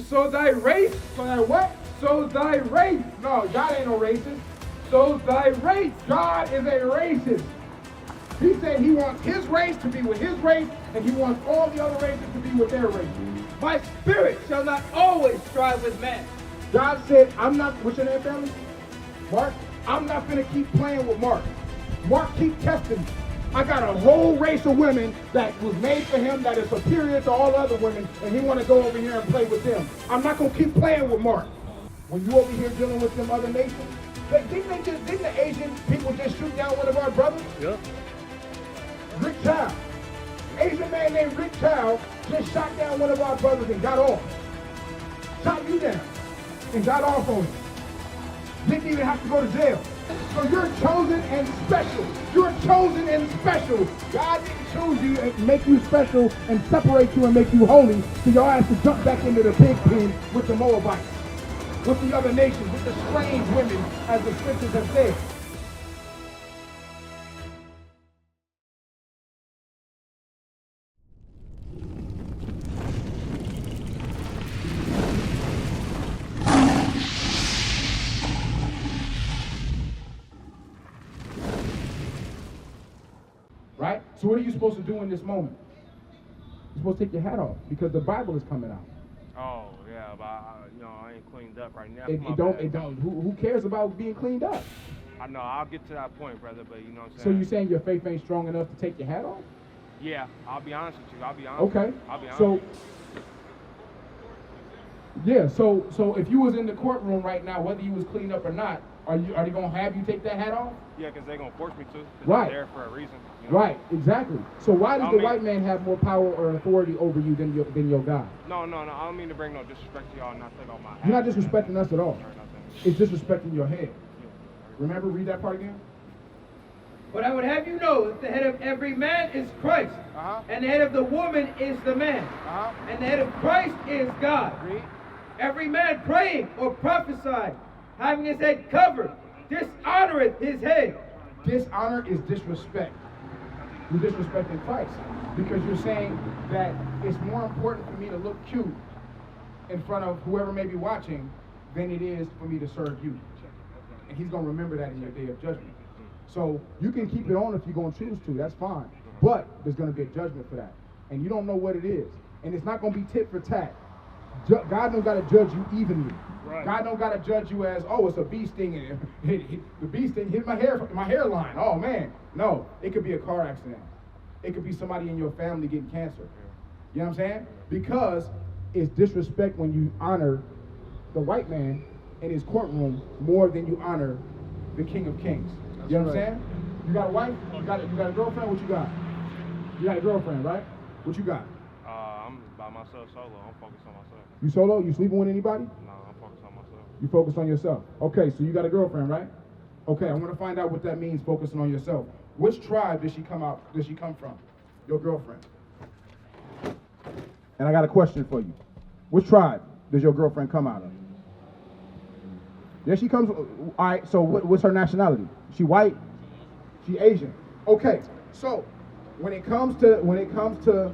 So thy race, So that what? so thy race, No, God ain't no racist. so thy race. God is a racist. He said he wants his race to be with his race, and he wants all the other races to be with their race. My spirit shall not always strive with man. God said, I'm not, what's your name, family? Mark? I'm not gonna keep playing with Mark. Mark, keep testing me. I got a whole race of women that was made for him that is superior to all other women, and he want to go over here and play with them. I'm not gonna keep playing with Mark. When you over here dealing with them other nations, didn't the Asian people just shoot down one of our brothers? Yeah. Rick Chow. Asian man named Rick Chow just shot down one of our brothers and got off. Shot you down and got off on it. Didn't even have to go to jail. So you're chosen and special. You're chosen and special. God didn't choose you and make you special and separate you and make you holy, so your ass to jump back into the pig pen with the Moabites, with the other nations, with the strange women, as the scriptures have said. Right? So what are you supposed to do in this moment? You're supposed to take your hat off because the Bible is coming out. Oh yeah, but I ain't cleaned up right now. It don't. Who cares about being cleaned up? I know. I'll get to that point, brother. But you know what I'm So saying. you're saying your faith ain't strong enough to take your hat off? Yeah, I'll be honest with you. I'll be honest. Okay. I'll be honest. So yeah. So if you was in the courtroom right now, whether you was cleaned up or not, are they gonna have you take that hat off? Yeah, because they're gonna force me to. 'Cause Right. I'm there for a reason. You know? Right. Exactly. So why does I the mean- white man have more power or authority over you than your God? No. I don't mean to bring no disrespect to y'all. Not take off my hat. You're not disrespecting us at all. Or nothing. It's disrespecting your head. Remember, read that part again. But I would have you know that the head of every man is Christ, Uh-huh. and the head of the woman is the man, Uh-huh. and the head of Christ is God. Read. Every man praying or prophesying, having his head covered, dishonoreth his head. Dishonor is disrespect. You're disrespecting Christ because you're saying that it's more important for me to look cute in front of whoever may be watching than it is for me to serve you. And he's going to remember that in your day of judgment. So you can keep it on if you're going to choose to. That's fine. But there's going to be a judgment for that. And you don't know what it is. And it's not going to be tit for tat. God don't got to judge you evenly. Right. God don't got to judge you as, oh, it's a bee sting and the bee sting hit my hairline. Oh man, no, it could be a car accident. It could be somebody in your family getting cancer. You know what I'm saying? Because it's disrespect when you honor the white man in his courtroom more than you honor the King of Kings. You know what I'm saying? You got a wife? You got a girlfriend? What you got? You got a girlfriend, right? What you got? I'm by myself solo. I'm focused on myself. You solo? You sleeping with anybody? No, I'm focused on myself. You focus on yourself. Okay, so you got a girlfriend, right? Okay, I want to find out what that means, focusing on yourself. Which tribe does she come from? Your girlfriend. And I got a question for you. Which tribe does your girlfriend come out of? There she comes. All right, so what's her nationality? She white? She Asian. Okay, so when it comes to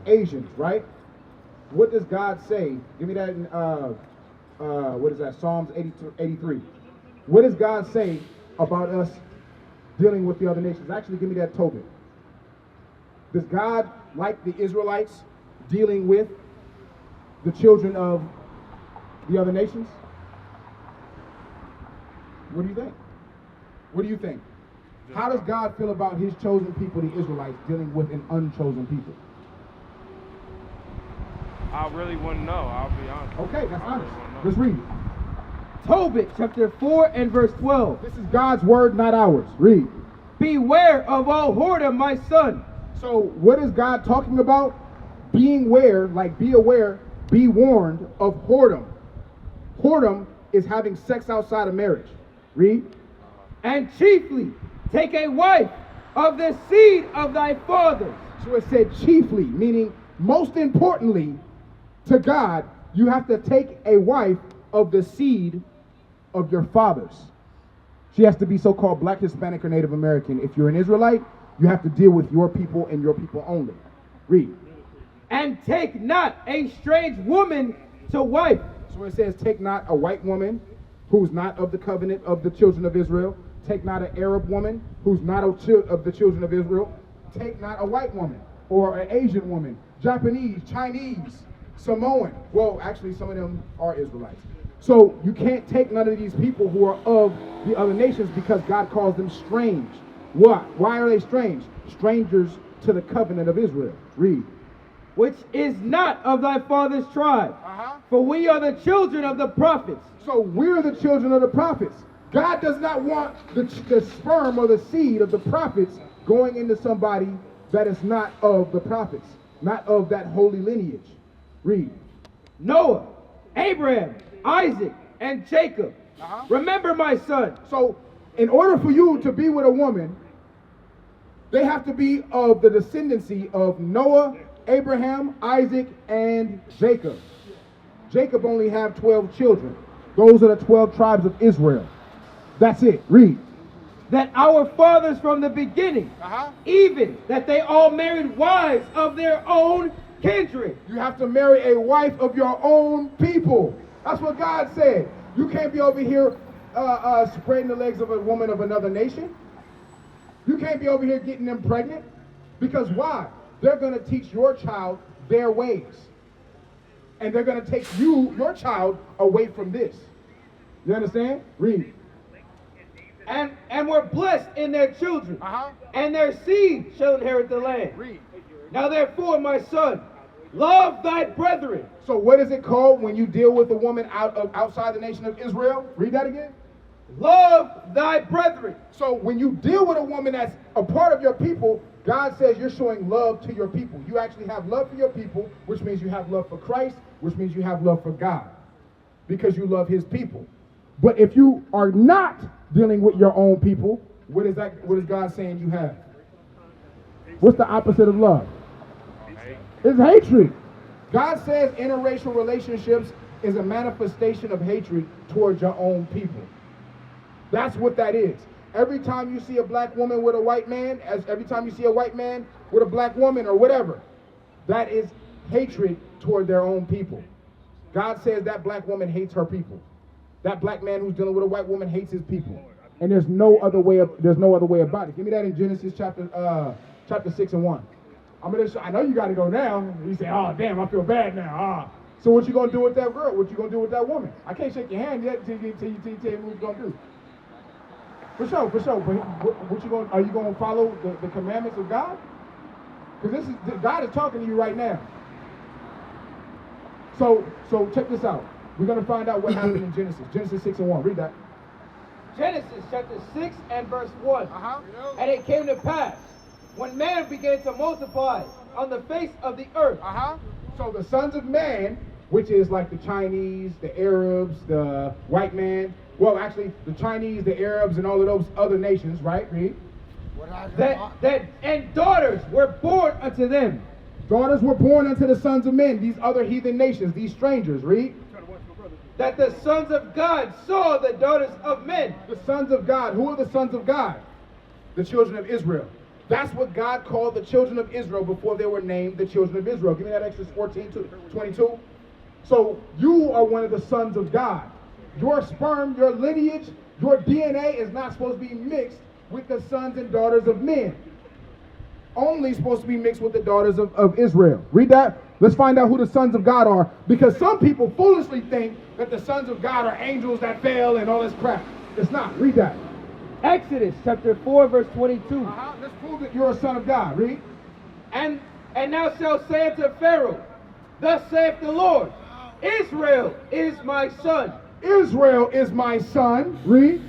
Asians, right? What does God say? Give me that in, what is that? Psalms 83. What does God say about us dealing with the other nations? Actually, give me that Tobit. Does God like the Israelites dealing with the children of the other nations? What do you think? What do you think? How does God feel about his chosen people, the Israelites, dealing with an unchosen people? I really wouldn't know. I'll be honest. Okay, that's I really honest. wouldn't know. Let's read it. Tobit chapter 4 and verse 12. This is God's word, not ours. Read. Beware of all whoredom, my son. So what is God talking about? Being aware, like be aware, be warned of whoredom. Whoredom is having sex outside of marriage. Read. And chiefly take a wife of the seed of thy fathers. So it said chiefly, meaning most importantly to God, you have to take a wife of the seed of your fathers. She has to be so-called Black, Hispanic, or Native American. If you're an Israelite, you have to deal with your people and your people only. Read. And take not a strange woman to wife. So it says, take not a white woman who's not of the covenant of the children of Israel. Take not an Arab woman who's not of the children of Israel. Take not a white woman or an Asian woman, Japanese, Chinese, Samoan. Well, actually, some of them are Israelites. So you can't take none of these people who are of the other nations because God calls them strange. What? Why are they strange? Strangers to the covenant of Israel. Read. Which is not of thy father's tribe. For we are the children of the prophets. So we're the children of the prophets. God does not want the sperm or the seed of the prophets going into somebody that is not of the prophets, not of that holy lineage. Read. Noah, Abraham, Isaac, and Jacob. Remember, my son. So in order for you to be with a woman, they have to be of the descendancy of Noah, Abraham, Isaac, and Jacob. Jacob only had 12 children. Those are the 12 tribes of Israel. That's it. Read. That our fathers from the beginning, even that they all married wives of their own kindred. You have to marry a wife of your own people. That's what God said. You can't be over here spreading the legs of a woman of another nation. You can't be over here getting them pregnant. Because why? They're going to teach your child their ways. And they're going to take your child, away from this. You understand? Read. And were blessed in their children, and their seed shall inherit the land. Read. Now therefore, my son, love thy brethren. So what is it called when you deal with a woman outside the nation of Israel? Read that again. Love thy brethren. So when you deal with a woman that's a part of your people, God says you're showing love to your people. You actually have love for your people, which means you have love for Christ, which means you have love for God, because you love his people. But if you are not dealing with your own people, what is God saying you have? What's the opposite of love? It's hatred. God says interracial relationships is a manifestation of hatred towards your own people. That's what that is. Every time you see a black woman with a white man, every time you see a white man with a black woman or whatever, that is hatred toward their own people. God says that black woman hates her people. That black man who's dealing with a white woman hates his people. And there's no other way about it. Give me that in Genesis chapter 6 and 1. I know you got to go now. You say, oh, damn, I feel bad now. So what you going to do with that girl? What you going to do with that woman? I can't shake your hand yet until you tell me what you're going to do. For sure. But are you going to follow the commandments of God? Because God is talking to you right now. So check this out. We're going to find out what happened in Genesis. Genesis 6 and 1. Read that. Genesis chapter 6 and verse 1. And it came to pass, when man began to multiply on the face of the earth. So the sons of man, which is like the Chinese, the Arabs, the white man. Well, actually, the Chinese, the Arabs, and all of those other nations, right? Read. And daughters were born unto them. Daughters were born unto the sons of men, these other heathen nations, these strangers. Read. That the sons of God saw the daughters of men. The sons of God. Who are the sons of God? The children of Israel. That's what God called the children of Israel before they were named the children of Israel. Give me that Exodus 14:22. So you are one of the sons of God. Your sperm, your lineage, your DNA is not supposed to be mixed with the sons and daughters of men. Only supposed to be mixed with the daughters of Israel. Read that. Let's find out who the sons of God are. Because some people foolishly think that the sons of God are angels that fell and all this crap. It's not. Read that. Exodus chapter 4 verse 22. Let's prove that you're a son of God. Read. And thou shalt say unto Pharaoh, thus saith the Lord, Israel is my son. Israel is my son. Read.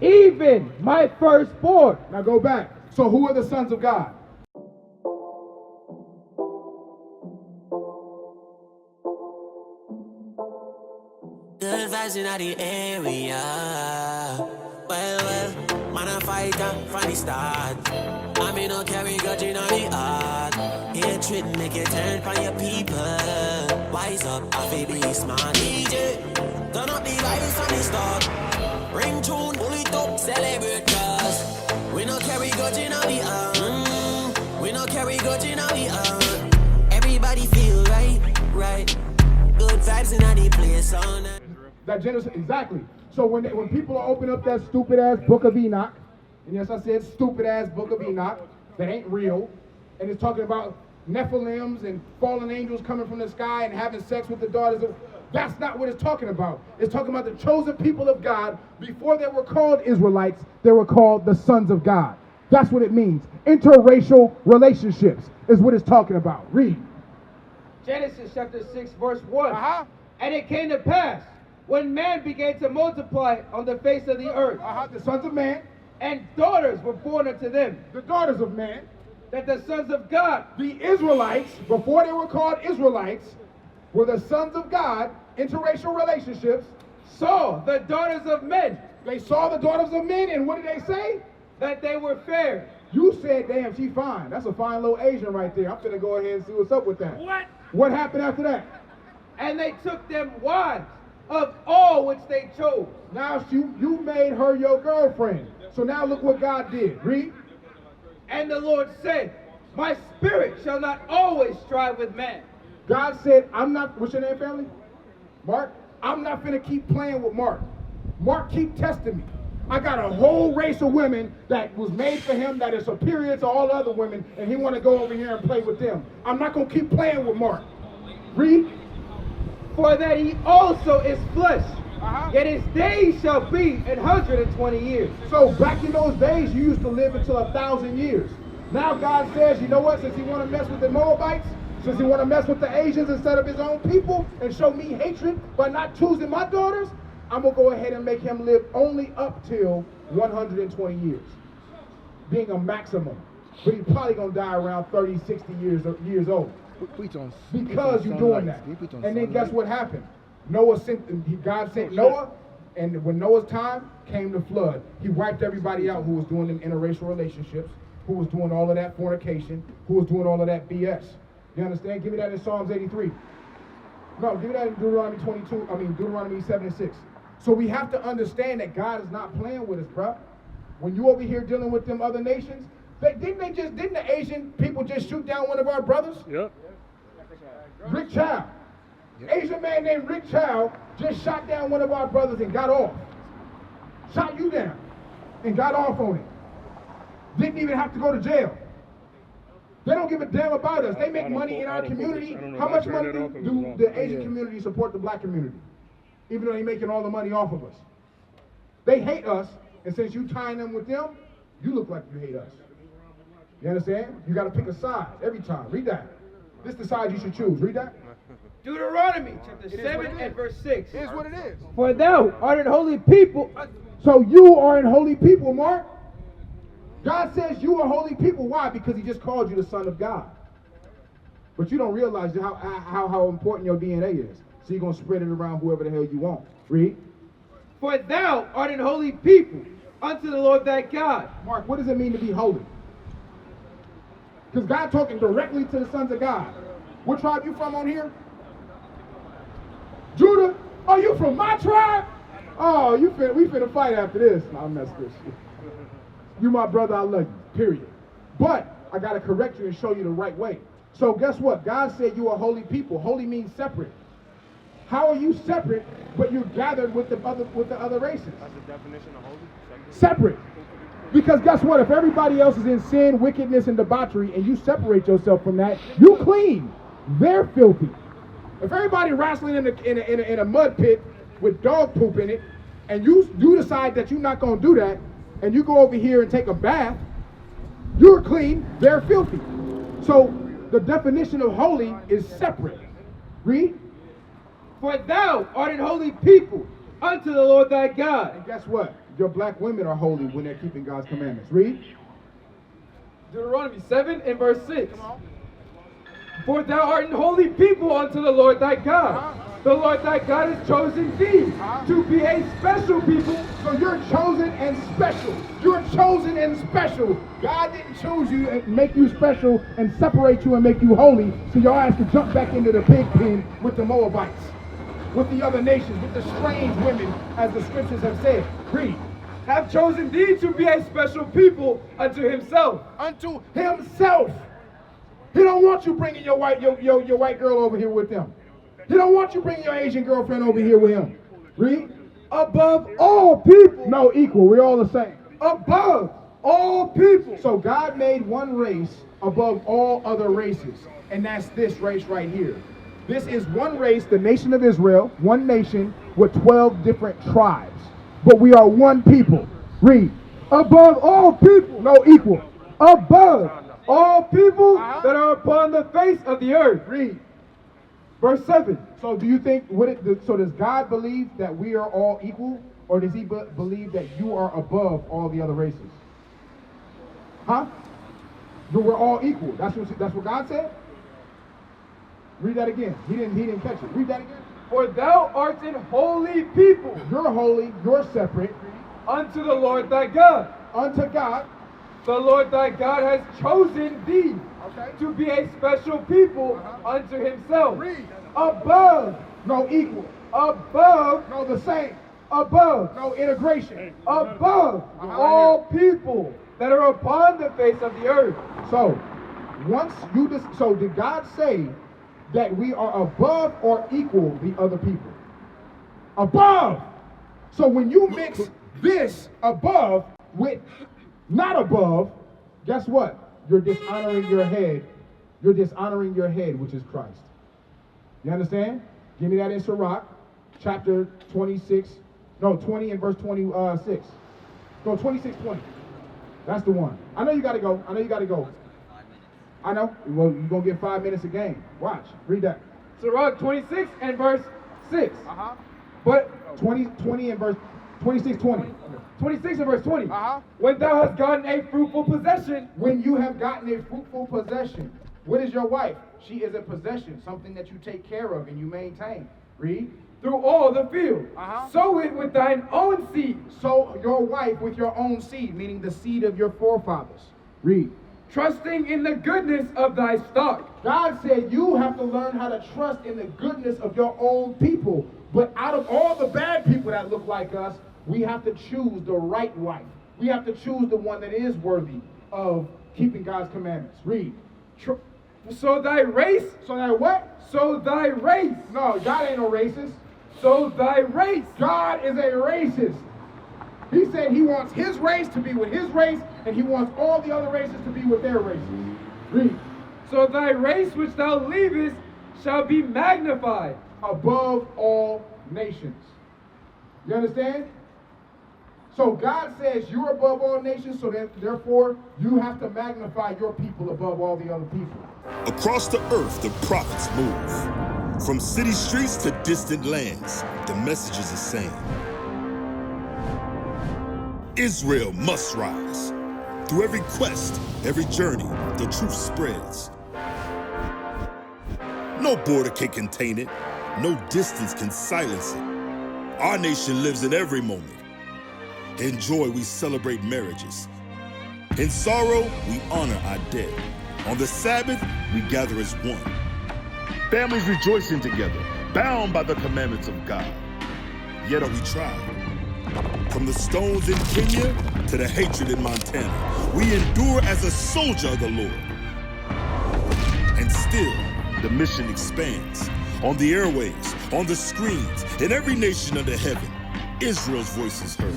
Even my firstborn. Now go back. So who are the sons of God? Good vibes in the area. Well, man, I fight from the start. I mean, no carry grudge in the heart. Hatred make it turn from your people. Wise up, I feel be smart. DJ, turn up the vibes from the start. Ring tune, pull it up, celebrate cause we no carry grudge in the heart. We no carry grudge in the heart. Everybody vibes in the place on it. That genocide, exactly. So when people open up that stupid ass book of Enoch, and yes, I said stupid ass book of Enoch that ain't real, and it's talking about Nephilims and fallen angels coming from the sky and having sex with the daughters of, that's not what it's talking about. It's talking about the chosen people of God. Before they were called Israelites, they were called the sons of God. That's what it means. Interracial relationships is what it's talking about. Read. Genesis chapter 6, verse 1. And it came to pass, when man began to multiply on the face of the earth, The sons of man, and daughters were born unto them, the daughters of man, that the sons of God, the Israelites, before they were called Israelites, were the sons of God, interracial relationships, saw the daughters of men, they saw the daughters of men, and what did they say? that they were fair. You said, damn, she fine. That's a fine little Asian right there. I'm finna go ahead and see what's up with that. What happened after that? And they took them wives of all which they chose. Now you made her your girlfriend. So now look what God did. Read. And the Lord said, my spirit shall not always strive with man. God said, I'm not, what's your name, family? Mark? I'm not finna keep playing with Mark. Mark keep testing me. I got a whole race of women that was made for him that is superior to all other women, and he want to go over here and play with them. I'm not going to keep playing with Mark. Read. For that he also is flesh, yet his days shall be 120 years. So back in those days, you used to live until 1,000 years. Now God says, you know what, since he want to mess with the Moabites, since he want to mess with the Asians instead of his own people and show me hatred by not choosing my daughters, I'm going to go ahead and make him live only up till 120 years, being a maximum. But he's probably going to die around 30, 60 years old. Because you're doing that. And then guess what happened? God sent Noah, and when Noah's time came the flood, he wiped everybody out who was doing them interracial relationships, who was doing all of that fornication, who was doing all of that BS. You understand? Give me that in Psalms 83. No, give me that in Deuteronomy 7 and 6. So we have to understand that God is not playing with us, bro. When you over here dealing with them other nations, didn't the Asian people just shoot down one of our brothers? Yep. Rick Chow. Asian man named Rick Chow just shot down one of our brothers and got off. Shot you down and got off on it. Didn't even have to go to jail. They don't give a damn about us. They make money in our community. How much money do the Asian community support the black community? Even though they're making all the money off of us. They hate us, and since you tying them with them, you look like you hate us. You understand? You got to pick a side every time. Read that. This is the side you should choose. Read that. Deuteronomy chapter 7 and verse 6. Here's what it is. For thou art an holy people. So you are an holy people, Mark. God says you are holy people. Why? Because he just called you the son of God. But you don't realize how important your DNA is. So you're going to spread it around whoever the hell you want. Read. For thou art an holy people unto the Lord thy God. Mark, what does it mean to be holy? Because God talking directly to the sons of God. What tribe you from on here? Judah? Oh, you from my tribe? Oh, we finna fight after this. No, I'm messing with you. You my brother, I love you, period. But I got to correct you and show you the right way. So guess what? God said you are holy people. Holy means separate. How are you separate, but you're gathered with the other races? That's the definition of holy? Separate. Because guess what? If everybody else is in sin, wickedness, and debauchery, and you separate yourself from that, you clean. They're filthy. If everybody wrestling in a mud pit with dog poop in it, and you decide that you're not going to do that, and you go over here and take a bath, you're clean, they're filthy. So the definition of holy is separate. Read. For thou art an holy people unto the Lord thy God. And guess what? Your black women are holy when they're keeping God's commandments. Read. Deuteronomy 7 and verse 6. For thou art an holy people unto the Lord thy God. The Lord thy God has chosen thee to be a special people. So you're chosen and special. You're chosen and special. God didn't choose you and make you special and separate you and make you holy so your ass could jump back into the pig pen with the Moabites, with the other nations, with the strange women, as the scriptures have said. Read. Have chosen thee to be a special people unto himself. Unto himself. He don't want you bringing your white girl over here with them. He don't want you bringing your Asian girlfriend over here with him. Read. Above all people. No, equal. We're all the same. Above all people. So God made one race above all other races, and that's this race right here. This is one race, the nation of Israel, one nation with 12 different tribes. But we are one people. Read. Above all people. No, equal. Above all people that are upon the face of the earth. Read. Verse 7. So do you think, so does God believe that we are all equal? Or does he believe that you are above all the other races? Huh? We're all equal. That's what God said? Read that again. He didn't catch it. Read that again. For thou art an holy people. You're holy. You're separate. Unto the Lord thy God. Unto God. The Lord thy God has chosen thee to be a special people unto himself. Read. Above. No, equal. Above. No, the same. Above. No, integration. Above all people that are upon the face of the earth. So, so did God say that we are above or equal the other people? Above. So when you mix this above with not above, guess what? You're dishonoring your head. You're dishonoring your head, which is Christ. You understand? Give me that in Sirach, chapter 26. No, 20 and verse 26. No, 26:20. That's the one. I know you got to go. I know. Well, you're going to get 5 minutes a game. Watch. Read that. Sirach 26 and verse 6. But 20 and verse 26:20. 26 and verse 20. When thou hast gotten a fruitful possession. When you have gotten a fruitful possession. What is your wife? She is a possession, something that you take care of and you maintain. Read. Through all the field. Sow it with thine own seed. Sow your wife with your own seed, meaning the seed of your forefathers. Read. Trusting in the goodness of thy stock. God said you have to learn how to trust in the goodness of your own people. But out of all the bad people that look like us, we have to choose the right wife. We have to choose the one that is worthy of keeping God's commandments. Read. So thy race. So that what? So thy race. No, God ain't no racist. So thy race. God is a racist. He said he wants his race to be with his race, and he wants all the other races to be with their races. Read. So thy race which thou leavest shall be magnified above all nations. You understand? So God says you're above all nations, so that therefore you have to magnify your people above all the other people. Across the earth, the prophets move. From city streets to distant lands, the message is the same. Israel must rise. Through every quest, every journey, the truth spreads. No border can contain it. No distance can silence it. Our nation lives in every moment. In joy, we celebrate marriages. In sorrow, we honor our dead. On the Sabbath, we gather as one. Families rejoicing together, bound by the commandments of God. Yet are we tried. From the stones in Kenya to the hatred in Montana, we endure as a soldier of the Lord. And still, the mission expands. On the airwaves, on the screens, in every nation under heaven, Israel's voice is heard.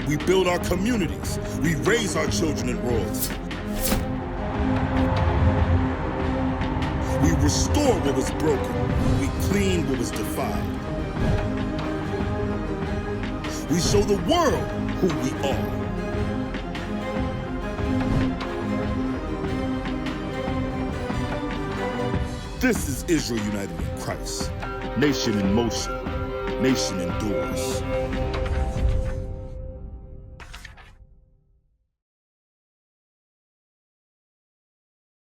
We build our communities. We raise our children in royalty. We restore what was broken. We clean what was defiled. We show the world who we are. This is Israel united in Christ. Nation in motion. Nation endures.